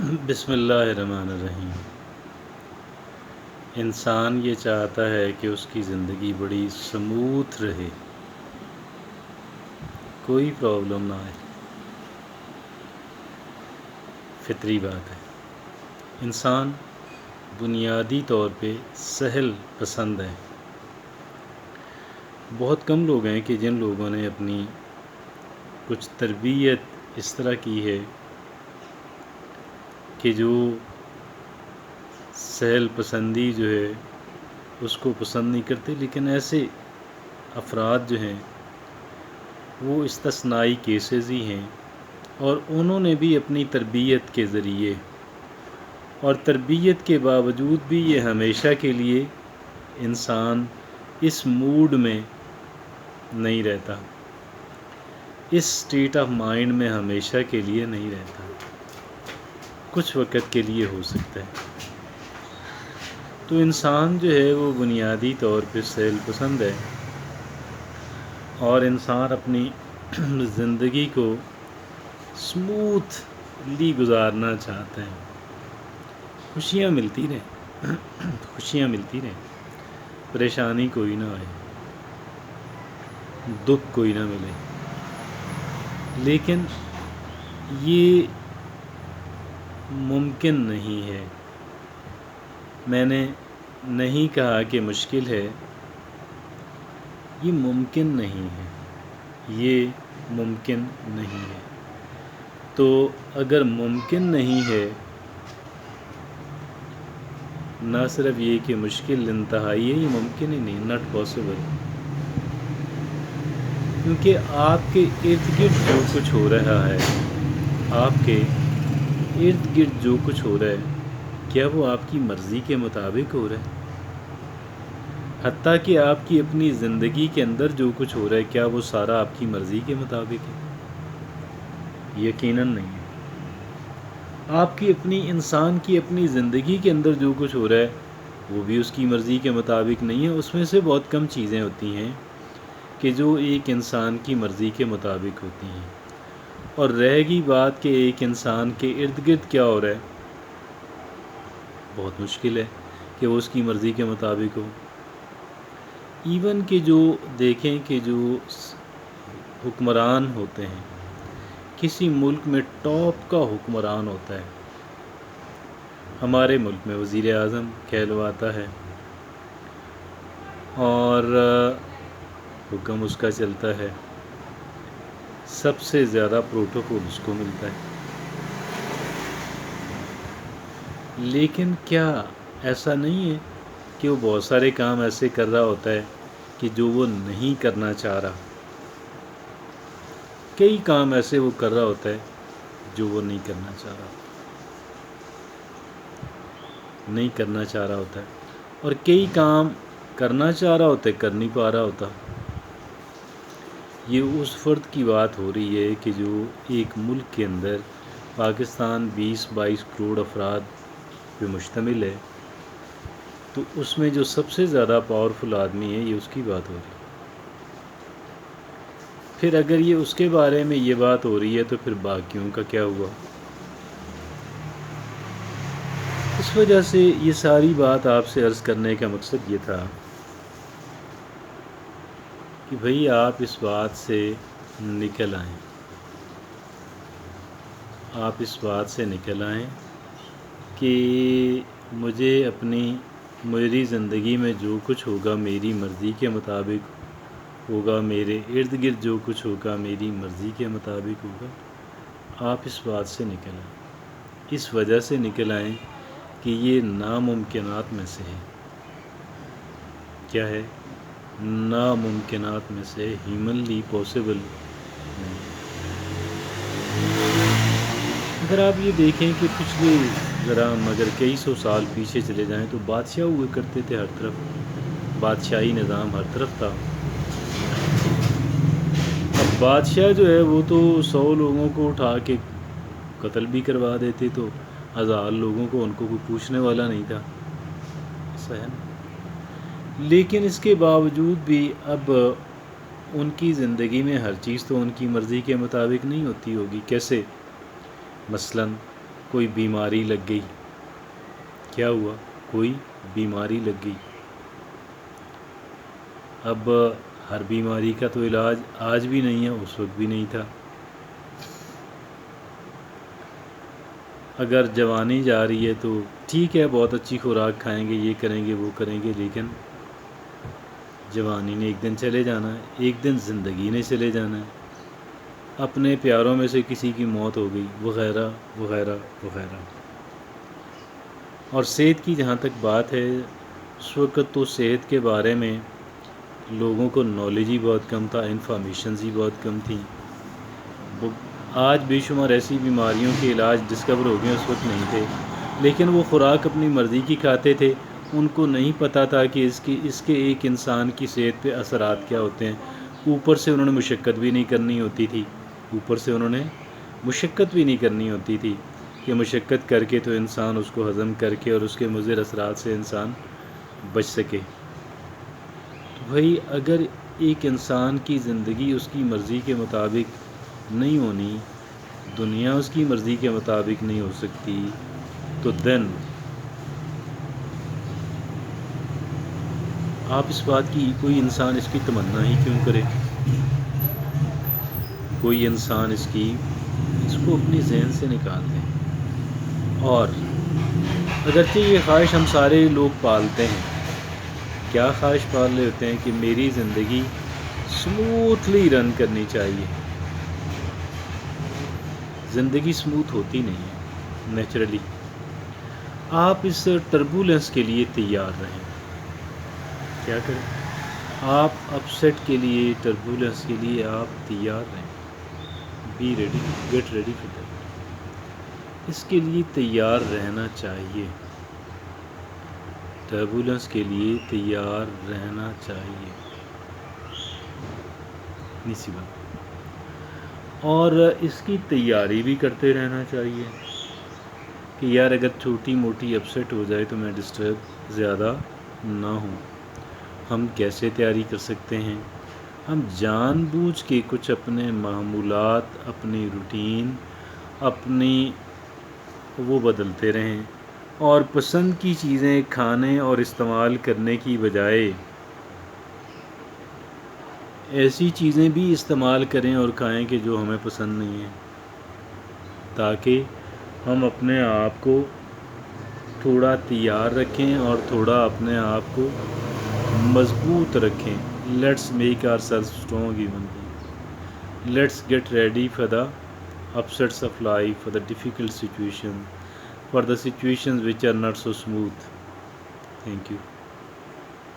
بسم اللہ الرحمن الرحیم۔ انسان یہ چاہتا ہے کہ اس کی زندگی بڑی سموتھ رہے، کوئی پرابلم نہ آئے، فطری بات ہے۔ انسان بنیادی طور پہ سہل پسند ہے۔ بہت کم لوگ ہیں کہ جن لوگوں نے اپنی کچھ تربیت اس طرح کی ہے کہ جو سہل پسندی جو ہے اس کو پسند نہیں کرتے، لیکن ایسے افراد جو ہیں وہ استثنائی کیسز ہی ہیں، اور انہوں نے بھی اپنی تربیت کے ذریعے اور تربیت کے باوجود بھی یہ ہمیشہ کے لیے انسان اس موڈ میں نہیں رہتا، اس سٹیٹ آف مائنڈ میں ہمیشہ کے لیے نہیں رہتا، کچھ وقت کے لیے ہو سکتا ہے۔ تو انسان جو ہے وہ بنیادی طور پہ سہل پسند ہے، اور انسان اپنی زندگی کو اسموتھلی گزارنا چاہتا ہے، خوشیاں ملتی رہیں، خوشیاں ملتی رہیں، پریشانی کوئی نہ آئے، دکھ کوئی نہ ملے۔ لیکن یہ ممکن نہیں ہے۔ میں نے نہیں کہا کہ مشکل ہے، یہ ممکن نہیں ہے، یہ ممکن نہیں ہے۔ تو اگر ممکن نہیں ہے، نہ صرف یہ کہ مشکل انتہائی ہے، یہ ممکن ہی نہیں، ناٹ پاسبل۔ کیونکہ آپ کے ارد گرد جو کچھ ہو رہا ہے، آپ کے ارد گرد جو کچھ ہو رہا ہے، کیا وہ آپ کی مرضی کے مطابق ہو رہا ہے؟ حتیٰ کہ آپ کی اپنی زندگی کے اندر جو کچھ ہو رہا ہے، کیا وہ سارا آپ کی مرضی کے مطابق ہے؟ یقیناً نہیں ہے۔ آپ کی اپنی انسان کی اپنی زندگی کے اندر جو کچھ ہو رہا ہے وہ بھی اس کی مرضی کے مطابق نہیں ہے۔ اس میں سے بہت کم چیزیں ہوتی ہیں کہ جو ایک انسان کی مرضی کے مطابق ہوتی ہیں، اور رہ گئی بات کہ ایک انسان کے ارد گرد کیا ہو رہا ہے، بہت مشکل ہے کہ وہ اس کی مرضی کے مطابق ہو۔ ایون کہ جو دیکھیں کہ جو حکمران ہوتے ہیں، کسی ملک میں ٹاپ کا حکمران ہوتا ہے، ہمارے ملک میں وزیر اعظم کہلواتا ہے، اور حکم اس کا چلتا ہے، سب سے زیادہ پروٹوکول اس کو ملتا ہے۔ لیکن کیا ایسا نہیں ہے کہ وہ بہت سارے کام ایسے کر رہا ہوتا ہے کہ جو وہ نہیں کرنا چاہ رہا؟ کئی کام ایسے وہ کر رہا ہوتا ہے جو وہ نہیں کرنا چاہ رہا، نہیں کرنا چاہ رہا ہوتا ہے، اور کئی کام کرنا چاہ رہا ہوتا ہے، کر نہیں پا رہا ہوتا۔ یہ اس فرد کی بات ہو رہی ہے کہ جو ایک ملک کے اندر، پاکستان 20-22 کروڑ افراد پہ مشتمل ہے، تو اس میں جو سب سے زیادہ پاورفل آدمی ہے، یہ اس کی بات ہو رہی ہے۔ پھر اگر یہ اس کے بارے میں یہ بات ہو رہی ہے تو پھر باقیوں کا کیا ہوا؟ اس وجہ سے یہ ساری بات آپ سے عرض کرنے کا مقصد یہ تھا کہ بھئی آپ اس بات سے نکل آئیں، آپ اس بات سے نکل آئیں کہ مجھے میری زندگی میں جو کچھ ہوگا میری مرضی کے مطابق ہوگا، میرے ارد گرد جو کچھ ہوگا میری مرضی کے مطابق ہوگا۔ آپ اس بات سے نکل آئیں، اس وجہ سے نکل آئیں کہ یہ ناممکنات میں سے ہے۔ کیا ہے؟ ناممکنات میں سے، ہیومنلی پاسبل نہیں۔ اگر آپ یہ دیکھیں کہ پچھلے مگر کئی سو سال پیچھے چلے جائیں تو بادشاہ ہوا کرتے تھے، ہر طرف بادشاہی نظام ہر طرف تھا۔ اب بادشاہ جو ہے وہ تو 100 لوگوں کو اٹھا کے قتل بھی کروا دیتے، تو 1000 لوگوں کو ان کو کوئی پوچھنے والا نہیں تھا، ایسا ہے نا۔ لیکن اس کے باوجود بھی اب ان کی زندگی میں ہر چیز تو ان کی مرضی کے مطابق نہیں ہوتی ہوگی۔ کیسے؟ مثلاً کوئی بیماری لگ گئی. کیا ہوا؟ کوئی بیماری لگ گئی. اب ہر بیماری کا تو علاج آج بھی نہیں ہے، اس وقت بھی نہیں تھا. اگر جوانی جا رہی ہے تو ٹھیک ہے، بہت اچھی خوراک کھائیں گے، یہ کریں گے وہ کریں گے، لیکن جوانی نے ایک دن چلے جانا ہے، ایک دن زندگی نے چلے جانا ہے. اپنے پیاروں میں سے کسی کی موت ہو گئی، وغیرہ وغیرہ وغیرہ. اور صحت کی جہاں تک بات ہے، اس وقت تو صحت کے بارے میں لوگوں کو نالج ہی بہت کم تھا، انفارمیشنز ہی بہت کم تھیں. آج بے شمار ایسی بیماریوں کے علاج ڈسکور ہو گئے، اس وقت نہیں تھے. لیکن وہ خوراک اپنی مرضی کی کھاتے تھے. ان کو نہیں پتہ تھا کہ اس کے ایک انسان کی صحت پہ اثرات کیا ہوتے ہیں. اوپر سے انہوں نے مشقت بھی نہیں کرنی ہوتی تھی، کہ مشقت کر کے تو انسان اس کو ہضم کر کے اور اس کے مضر اثرات سے انسان بچ سکے. تو بھائی اگر ایک انسان کی زندگی اس کی مرضی کے مطابق نہیں ہونی، دنیا اس کی مرضی کے مطابق نہیں ہو سکتی، تو دین آپ اس بات کی کوئی انسان اس کی تمنا ہی کیوں کرے؟ کوئی انسان اس کو اپنی ذہن سے نکال دیں. اور اگرچہ یہ خواہش ہم سارے لوگ پالتے ہیں، کیا خواہش پال رہے ہوتے ہیں کہ میری زندگی سموتھلی رن کرنی چاہیے. زندگی سموتھ ہوتی نہیں ہے نیچرلی. آپ اس ٹربولنس کے لیے تیار رہیں. کیا کریں؟ آپ اپسیٹ کے لیے، ٹربولنس کے لیے آپ تیار رہیں. Be ready, get ready for that. اس کے لیے تیار رہنا چاہیے. ٹربولنس کے لیے تیار رہنا چاہیے. اسی بات. اور اس کی تیاری بھی کرتے رہنا چاہیے کہ یار اگر چھوٹی موٹی اپسیٹ ہو جائے تو میں ڈسٹرب زیادہ نہ ہوں. ہم کیسے تیاری کر سکتے ہیں؟ ہم جان بوجھ کے کچھ اپنے معمولات، اپنی روٹین، اپنی وہ بدلتے رہیں، اور پسند کی چیزیں کھانے اور استعمال کرنے کی بجائے ایسی چیزیں بھی استعمال کریں اور کھائیں کہ جو ہمیں پسند نہیں ہیں، تاکہ ہم اپنے آپ کو تھوڑا تیار رکھیں اور تھوڑا اپنے آپ کو مضبوط رکھیں. Let's make our self strong even be. Let's get ready for the upsets of life, for the difficult situation, for the situations which are not so smooth. Thank you.